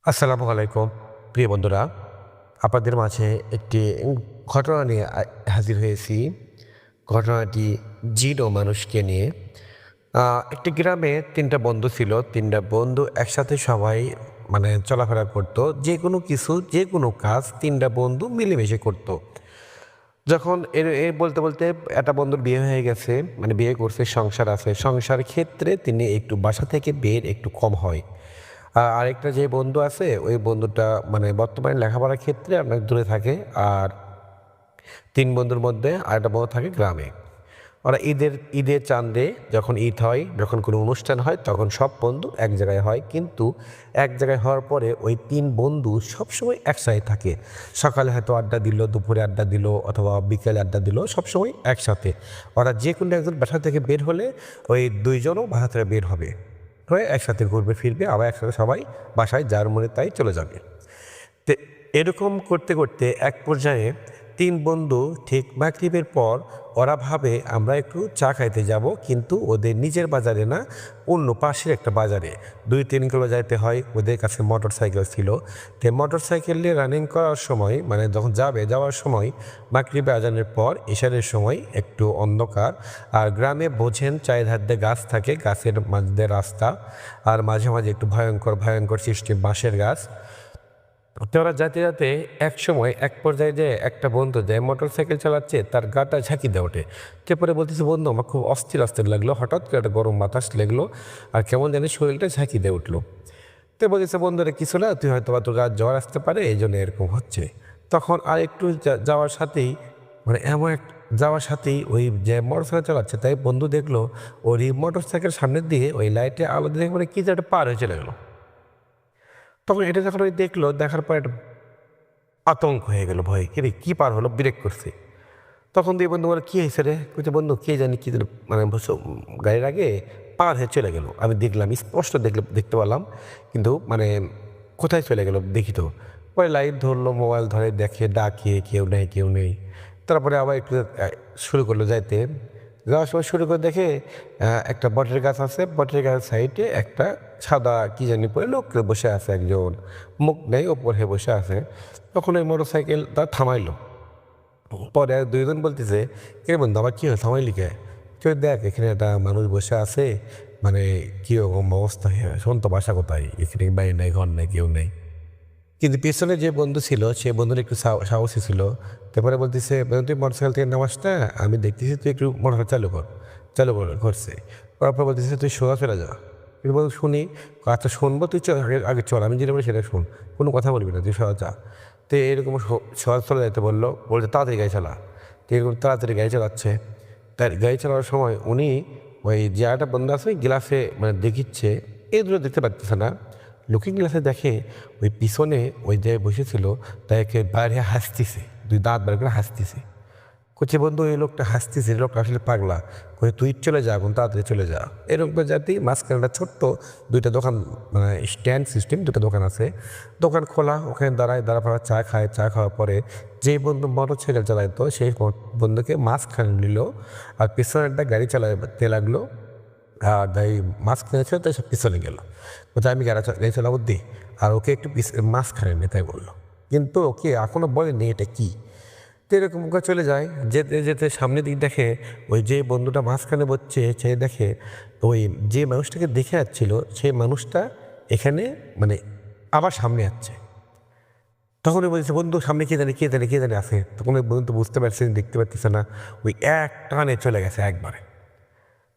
আসসালামু আলাইকুম প্রিয় বন্ধুরা, আপনাদের মাঝে একটি ঘটনা নিয়ে হাজির হয়েছি। ঘটনাটি জিন ও মানুষকে নিয়ে। একটি গ্রামে ৩টা বন্ধু ছিল। ৩টা বন্ধু একসাথে সবাই চলাফেরা করত। যেকোনো কিছু, যেকোনো কাজ ৩টা বন্ধু মিলেমিশে করত। যখন এর বলতে, বলতে একটা বন্ধুর বিয়ে হয়ে গেছে, বিয়ে করছে, সংসার আছে। সংসার ক্ষেত্রে তিনি একটু বাসা থেকে বের একটু কম হয়। আরেকটা যে বন্ধু আছে, ওই বন্ধুটা বর্তমানে লেখাপড়ার ক্ষেত্রে অনেক দূরে থাকে। আর ৩ বন্ধুর মধ্যে আরেকটা বন্ধু থাকে গ্রামে। ওরা ঈদের চাঁদে যখন ঈদ হয়, যখন কোনো অনুষ্ঠান হয়, তখন সব বন্ধু এক জায়গায় হয়। কিন্তু এক জায়গায় হওয়ার পরে ওই ৩ বন্ধু সবসময় একসাথে থাকে। সকালে হয়তো আড্ডা দিল, দুপুরে আড্ডা দিল, অথবা বিকেলে আড্ডা দিল, সবসময় একসাথে। ওরা যে কোনো একজন বাসা থেকে বের হলে ওই ২ জনও বাসা থেকে বের হবে, হয়ে একসাথে ঘুরবে ফিরবে, আবার একসাথে সবাই বাসায় যার মনে তাই চলে যাবে। তো এরকম করতে করতে এক পর্যায়ে ৩ বন্ধু ঠিক মাগরিবের পর ওরা ভাবে আমরা একটু চা খাইতে যাব, কিন্তু ওদের নিজের বাজারে না, অন্য পাশের একটা বাজারে ২-৩ কিলো যাইতে হয়। ওদের কাছে মোটর সাইকেল ছিল। তো মোটর সাইকেল নিয়ে রানিং করার সময়, যখন যাওয়ার সময় মাগরিবে আজানের পর এশারের সময় একটু অন্ধকার। আর গ্রামে বোঝেন চারিধার দিয়ে গাছ থাকে, গাছের মাঝে দিয়ে রাস্তা, আর মাঝে মাঝে একটু ভয়ঙ্কর ভয়ঙ্কর সৃষ্টি বাঁশের গাছ। তো ওরা যেতে যেতে এক সময় এক পর্যায়ে যে একটা বন্ধু যে মোটর সাইকেল চালাচ্ছে, তার গাটা ঝাঁকি দিয়ে ওঠে। তারপরে বলতেছে, বন্ধু আমার খুব অস্থির অস্থির লাগলো, হঠাৎ করে একটা গরম বাতাস লাগলো, আর কেমন জানি শরীরটা ঝাঁকি দিয়ে উঠলো। তো বলতেছে, বন্ধুরা কিছু না, তুই হয়তো বা তোর গা জ্বর আসতে পারে, এই জন্য এরকম হচ্ছে। তখন আর একটু যাওয়ার সাথেই এমন এক যাওয়ার সাথেই ওই যে মোটর সাইকেল চালাচ্ছে, তাই বন্ধু দেখলো ওর এই মোটর সাইকেল সামনের দিয়ে ওই লাইটে আলো দিয়ে কি যে একটা পার হয়ে চলে গেলো। তখন এটা যখন ওই দেখলো, দেখার পর একটা আতঙ্ক হয়ে গেল, ভয়, কিরে কী পার হলো, ব্রেক করছে। তখন দিয়ে বন্ধু বলে, কী হয়েছে রে? বলছে, বন্ধু কে জানি কী যেন গাড়ির আগে পার হয়ে চলে গেল। আমি দেখলাম, স্পষ্ট দেখতে পেলাম, কিন্তু কোথায় চলে গেল দেখি তো। পরে লাইট ধরলো, মোবাইল ধরে দেখে, ডাকে, কেউ নেই কেউ নেই। তারপরে আবার একটু শুরু করলো যাইতে। যাওয়ার সময় শুরু করে দেখে একটা বটের গাছ আছে, বটের গাছের সাইডে একটা সাদা কী জানি পরে লোক বসে আছে, একজন মুখ নেই, ওপর হয়ে বসে আছে। তখন ওই মোটর সাইকেল তার থামাইলো। পরে আর ২ জন বলতেছে, কে বন্ধু আবার কী হয়, থামাইলি কে? কেউ দেখ এখানে একটা মানুষ বসে আছে, কীরকম অবস্থা, শোন তো বাসা কোথায়, এখানে বাড়ি নেই, ঘর নেই, কেউ নেই। কিন্তু পেছনে যে বন্ধু ছিল, সে বন্ধুর একটু সাহসী ছিল। তারপরে বলতেছে, তুই মোটরসাইকেল থেকে নামাস না, আমি দেখতেছি তুই একটু মোটর করছে। করার পর বলতেছে, তুই সোজা চলে যা। কিন্তু বল শুনি, আচ্ছা শুনবো, তুই চল আগে চল, আমি যেটা বলি সেটা শুন, কোনো কথা বলবি না, তুই সোজা যা। তো এরকম সোজা চলে যেতে বলছে তাড়াতাড়ি গাড়ি চালা। তো এরকম তাড়াতাড়ি গাড়ি চালাচ্ছে। তার গাড়ি চালানোর সময় উনি ওই যে একটা বন্ধু আছে, গ্লাসে দেখিচ্ছে, এই দুটো দেখতে পাচ্ছে না। লুকিং গ্লাসে দেখে ওই পিছনে ওই যে বসেছিল তাকে বাইরে হাসতেছে, ২ দাঁত বার করে হাসতেছে। করছে, বন্ধু এই লোকটা হাসতেছে, এই লোকটা আসলে পাগলা, করে তুই চলে যা, এখন তাড়াতাড়ি চলে যা। এরকম জাতি মাঝখানে একটা ছোট্ট 2টা দোকান, স্ট্যান্ড সিস্টেম 2টা দোকান আছে। দোকান খোলা, ওখানে দাঁড়ায় চা খায়। চা খাওয়ার পরে যে বন্ধু মোটর সাইকেল চালাইতো, সেই বন্ধুকে মাঝখানে নিল, আর পিছনেরটা গাড়ি চালাতে লাগলো। আর তাই মাঝখানে ছিল, তাই সব পিছনে গেল। কোথায় আমি গাড়ি চালাবো দি, আর ওকে একটু মাঝখানে নিয়ে তাই বললো। কিন্তু ওকে এখনও বলেনি এটা কী। তো এরকম করে চলে যায়, যেতে যেতে সামনের দিক দেখে ওই যে বন্ধুটা মাঝখানে বসছে, সে দেখে ওই যে মানুষটাকে দেখে যাচ্ছিল, সেই মানুষটা এখানে আবার সামনে আসছে। তখন ওই বলছে, বন্ধু সামনে কে জানি আছে। তখন ওই বন্ধু বুঝতে পারছে, দেখতে পারতেছে না, ওই এক টানে চলে গেছে একবারে।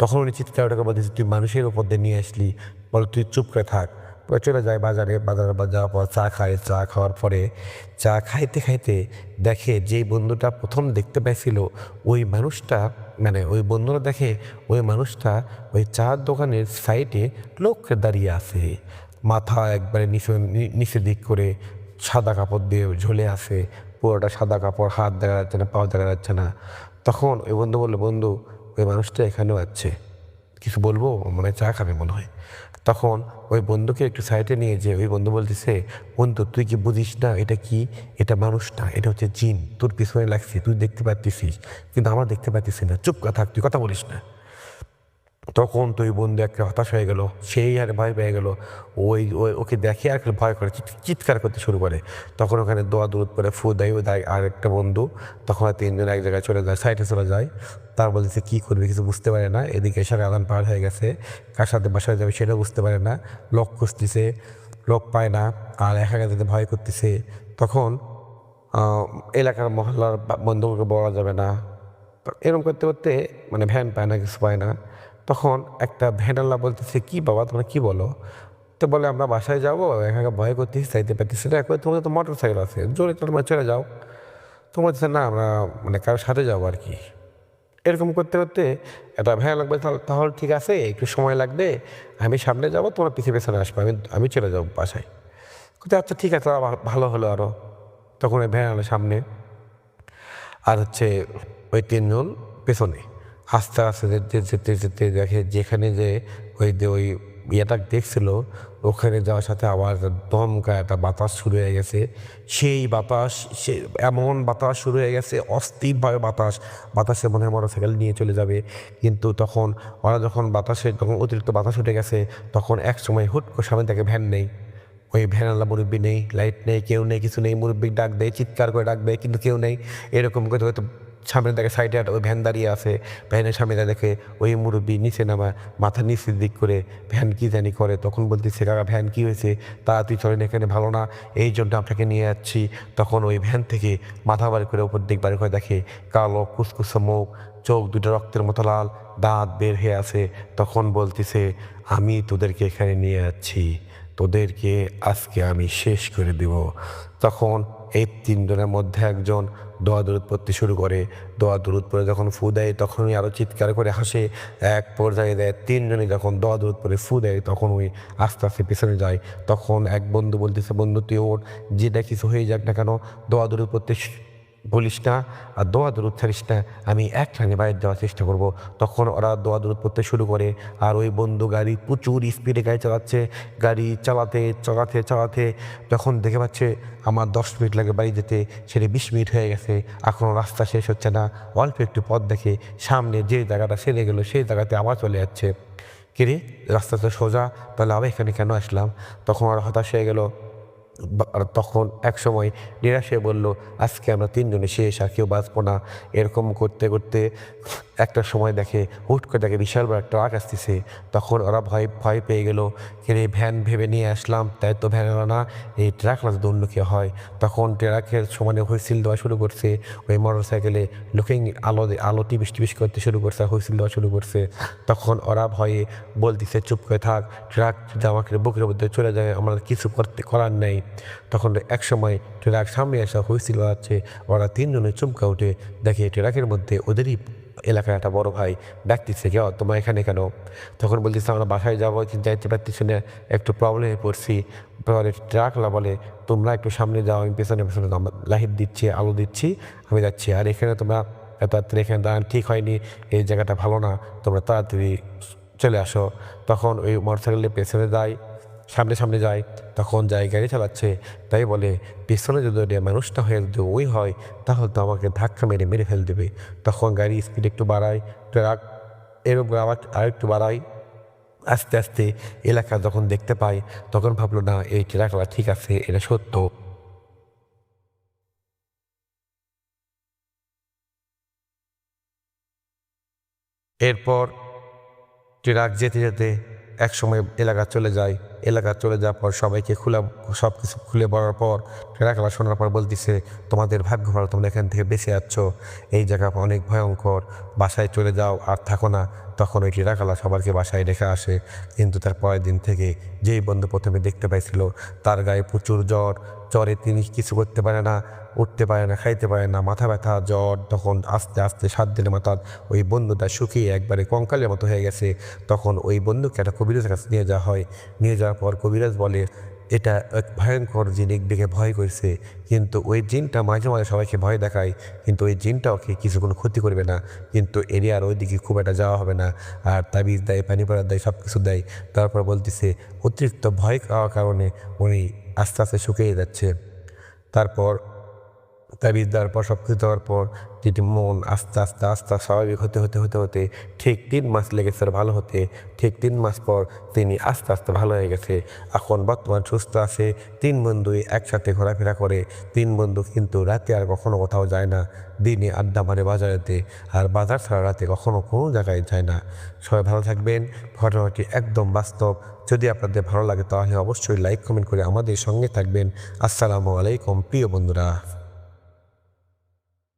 তখন উনি চিৎকার করে বলতেছে, তুই মানুষের ওপর দিয়ে নিয়ে আসলি, বল তুই চুপ করে থাক। পরে চলে যায় বাজারে যাওয়ার পর চা খায়। চা খাওয়ার পরে চা খাইতে খাইতে দেখে যেই বন্ধুটা প্রথম দেখতে পাইছিল, ওই মানুষটা ওই বন্ধুরা দেখে ওই মানুষটা ওই চার দোকানের সাইডে লোক দাঁড়িয়ে আছে, মাথা একবারে নিচে দিক করে সাদা কাপড় দিয়ে ঝুলে আছে, পুরোটা সাদা কাপড়, হাত দেখা যাচ্ছে না, পাও দেখা যাচ্ছে না। তখন ওই বন্ধু বললো, বন্ধু ওই মানুষটা এখানেও আছে, কিছু বলবো, চা খাবে মনে হয়। তখন ওই বন্ধুকে একটু সাইডে নিয়ে যে ওই বন্ধু বলতেছে, বন্ধু তুই কি বুঝিস না এটা কি? এটা মানুষ না, এটা হচ্ছে জিন, তোর পিছনে লাগছে, তুই দেখতে পাচ্ছিস কিন্তু আমরা দেখতে পাচ্ছিস না, চুপ থাক, তুই কথা বলিস না। তখন তো ওই বন্ধু একটা হতাশ হয়ে গেল, সেই হারে ভয় পেয়ে গেল। ওকে দেখে আর কি ভয় করে চিৎকার করতে শুরু করে। তখন ওখানে দোয়া দূরত করে ফু দেয়, ও দেয় আর একটা বন্ধু। তখন আর তিনজন এক জায়গায় চলে যায়, সাইডে চলে যায়। তার বলতেছে কী করবে কিছু বুঝতে পারে না, এদিকে এসে আদান পার হয়ে গেছে, কার সাথে বাসায় যাবে সেটাও বুঝতে পারে না। লোক খুঁজতেছে, লোক পায় না, আর একা একা যেতে ভয় করতেছে। তখন এলাকার মহল্লার বন্ধুকে বলা যাবে না, তো এরকম করতে করতে মানে ভ্যান পায় না, কিছু পায় না। তখন একটা ভ্যানওয়ালা বলতেছে কী বাবা তোমরা কী বলো? তো বলে আমরা বাসায় যাবো, একা একা ভয় করতেছি, চাইতে পারতেছি না। কই তোমাদের তো মোটর সাইকেল আছে, জোরে তোমরা চলে যাও। তোমরা বলতেছে না আমরা মানে কারোর সাথে যাবো আর কি। এরকম করতে করতে একটা ভ্যান লাগবে, তাহলে ঠিক আছে একটু সময় লাগবে, আমি সামনে যাবো, তোমরা পিছিয়ে পেছনে আসবে, আমি চলে যাবো বাসায়। কিন্তু আচ্ছা ঠিক আছে, ভালো হলো আরও। তখন ওই ভ্যান সামনে, আর হচ্ছে ওই তিনজন পেছনে। আস্তে আস্তে যেতে যেতে যেতে দেখে যেখানে যে ওই ইয়েটা দেখছিল, ওখানে যাওয়ার সাথে আবার দমকা একটা বাতাস শুরু হয়ে গেছে। সেই বাতাস, সে এমন বাতাস শুরু হয়ে গেছে, অস্থিরভাবে বাতাস, বাতাসে মনে হয় মোটরসাইকেল নিয়ে চলে যাবে। কিন্তু তখন ওরা যখন যখন অতিরিক্ত বাতাস উঠে গেছে, তখন এক সময় হুট করে সামনে থেকে ভ্যান নেই, ওই ভ্যানওয়ালা মুরব্বি নেই, লাইট নেই, কেউ নেই, কিছু নেই। মুরব্বি ডাক দেয়, চিৎকার করে ডাক দেয়, কিন্তু কেউ নেই। এরকম করতে হয়তো সামনে দেখে সাইডে ওই ভ্যান দাঁড়িয়ে আছে, ভ্যানের সামনে দেখে ওই মুরব্বি নিচে নামা, মাথা নিচের দিক করে ভ্যান কী জানি করে। তখন বলতেছে কাকা ভ্যান কী হয়েছে, তাড়াতাড়ি চলেন, এখানে ভালো না, এই জন্য আপনাকে নিয়ে যাচ্ছি। তখন ওই ভ্যান থেকে মাথা বার করে উপর দিক বার করে দেখে কালো কুচকুচে মুখ, চোখ দুটো রক্তের মতো লাল, দাঁত বের হয়ে আছে। তখন বলতেছে আমি তোদেরকে এখানে নিয়ে যাচ্ছি, তোদেরকে আজকে আমি শেষ করে দিব। তখন এই তিনজনের মধ্যে একজন দোয়া দরুদ পড়তে শুরু করে। দোয়া দরুদ পড়ে যখন ফু দেয়, তখনই আরও চিৎকার করে হাসে। এক পর্যায়ে দেয় তিনজনই যখন দোয়া দরুদ পড়ে ফু দেয়, তখন ওই আস্তে আস্তে পিছনে যায়। তখন এক বন্ধু বলতেছে বন্ধু তুই ওর, যেটা কিছু হয়ে যাক না কেন, দোয়া দরুদ পড়তে বলিস না, আর দোয়া দরুদ ছাড়িস না, আমি এক লাইনে বাইরে যাওয়ার চেষ্টা করব। তখন ওরা দোয়া দরুদ পড়তে শুরু করে। আর ওই বন্ধু গাড়ি প্রচুর স্পিডে গাড়ি চালাচ্ছে। গাড়ি চালাতে চালাতে চালাতে যখন দেখে পাচ্ছে আমার 10 মিনিট লাগে বাড়ি যেতে, সেটা 20 মিনিট হয়ে গেছে, এখনও রাস্তা শেষ হচ্ছে না। অল্প একটু পথ দেখে সামনে যে জায়গাটা সেরে গেলো, সেই জায়গাতে আবার চলে যাচ্ছে। কিরে রাস্তা তো সোজা, তাহলে আবার এখানে কেন আসলাম? তখন আর হতাশ হয়ে গেল। আর তখন এক সময় নিরাশে বলল আজকে আমরা তিনজনে শেষ, আর কেউ বাঁচবো না। এরকম করতে করতে একটা সময় দেখে হুট করে দেখে বিশাল বড় একটা ট্রাক আসতেছে। তখন ওরা ভয় ভয় পেয়ে গেল, কিরে ভ্যান ভেবে নিয়ে আসলাম, তাই তো ভ্যান এলো না, এই ট্রাক না যদি অন্য কেউ হয়। তখন ট্রাকের সমানে হুইসিল দেওয়া শুরু করছে। ওই মোটর সাইকেলে লুকিং আলো টিপিস টিপিস করতে শুরু করছে, হুইসিল দেওয়া শুরু করছে। তখন ওরা ভয়ে বলতেছে চুপ করে থাক, ট্রাক যদি আমাকে বুকের মধ্যে চলে যায় আমরা কিছু করার নেই। তখন এক সময় ট্রাক সামনে আসা হুইসিল বাজাচ্ছে। ওরা তিনজনে চমকা উঠে দেখে ট্রাকের মধ্যে ওদেরই এলাকার একটা বড় ভাই ডাকতেছে, কেউ তোমার এখানে কেন? তখন বলতেছে আমরা বাসায় যাবো, কিন্তু যাইতে পারতেছি না, একটু প্রবলেমে পড়ছি। পরে ট্রাকলা বলে তোমরা একটু সামনে যাও, আমি পেছনে পেছনে লাইট দিচ্ছি, আলো দিচ্ছি, আমি যাচ্ছি। আর এখানে তোমরা এত তাড়াতাড়ি এখানে দাঁড়ান ঠিক হয়নি, এই জায়গাটা ভালো না, তোমরা তাড়াতাড়ি চলে আসো। তখন ওই মোটরসাইকেলের পেছনে যায়, সামনে সামনে যায়। তখন যাই গাড়ি চালাচ্ছে, তাই বলে পেছনে যদি মানুষটা হয়ে যদি ওই হয়, তাহলে তো আমাকে ধাক্কা মেরে মেরে ফেল দেবে। তখন গাড়ি স্পিড একটু বাড়ায়, ট্রাক এরকম আবার আরেকটু বাড়ায়। আস্তে আস্তে এলাকা যখন দেখতে পায়, তখন ভাবলো না এই ট্রাকটা ঠিক আছে, এটা সত্য। এরপর ট্রাক যেতে যেতে একসময় এলাকা চলে যায়। এলাকা চলে যাওয়ার পর সবাইকে সব কিছু খুলে বলার পর ট্রাকওয়ালা শোনার পর বলতেছে তোমাদের ভাগ্য ভালো, তোমরা এখান থেকে বেঁচে যাচ্ছ, এই জায়গা অনেক ভয়ঙ্কর, বাসায় চলে যাও আর থাকো না। তখন ওই ট্রাকওয়ালা সবাইকে বাসায় রেখে আসে। কিন্তু তার পরের দিন থেকে যেই বন্ধু প্রথমে দেখতে পাইছিল, তার গায়ে প্রচুর জ্বর, জ্বরে তিনি কিছু করতে পারে না, উঠতে পারে না, খাইতে পারে না, মাথা ব্যথা, জ্বর। তখন আস্তে আস্তে 7 দিনের মাথা ওই বন্ধুটা শুকিয়ে একবারে কঙ্কালের মতো হয়ে গেছে। তখন ওই বন্ধুকে একটা কবিরাজের কাছে নিয়ে যাওয়া হয়। নিয়ে যাওয়ার পর কবিরাজ বলে এটা এক ভয়ঙ্কর জিনিস দেখে ভয় করছে, কিন্তু ওই জিনটা মাঝে মাঝে সবাইকে ভয় দেখায়, কিন্তু ওই জিনটা ওকে কিছু কোনো ক্ষতি করবে না, কিন্তু এরিয়ার ওই দিকে খুব একটা যাওয়া হবে না। আর তাবিজ দেয়, পানি পড়া দেয়, সব কিছু দেয়। তারপর বলতেছে অতিরিক্ত ভয় পাওয়ার কারণে উনি আস্তে আস্তে শুকিয়ে যাচ্ছে। তারপর তাবিজ দেওয়ার পর সব কিছু দেওয়ার পর যেটি মন আস্তে আস্তে আস্তে স্বাভাবিক হতে হতে হতে হতে ঠিক 3 মাস লেগেছে ওর ভালো হতে। ঠিক 3 মাস পর তিনি আস্তে আস্তে ভালো হয়ে গেছে। এখন বর্তমান সুস্থ আছে। 3 বন্ধুই একসাথে ঘোরাফেরা করে। 3 বন্ধু কিন্তু রাতে আর কখনো কোথাও যায় না। দিনে আড্ডা মারে বাজারেতে, আর বাজার ছাড়া রাতে কখনো কোনো জায়গায় যায় না। সবাই ভালো থাকবেন। ঘটনাটি একদম বাস্তব। যদি আপনাদের ভালো লাগে তাহলে অবশ্যই লাইক কমেন্ট করে আমাদের সঙ্গে থাকবেন। আসসালামু আলাইকুম প্রিয় বন্ধুরা।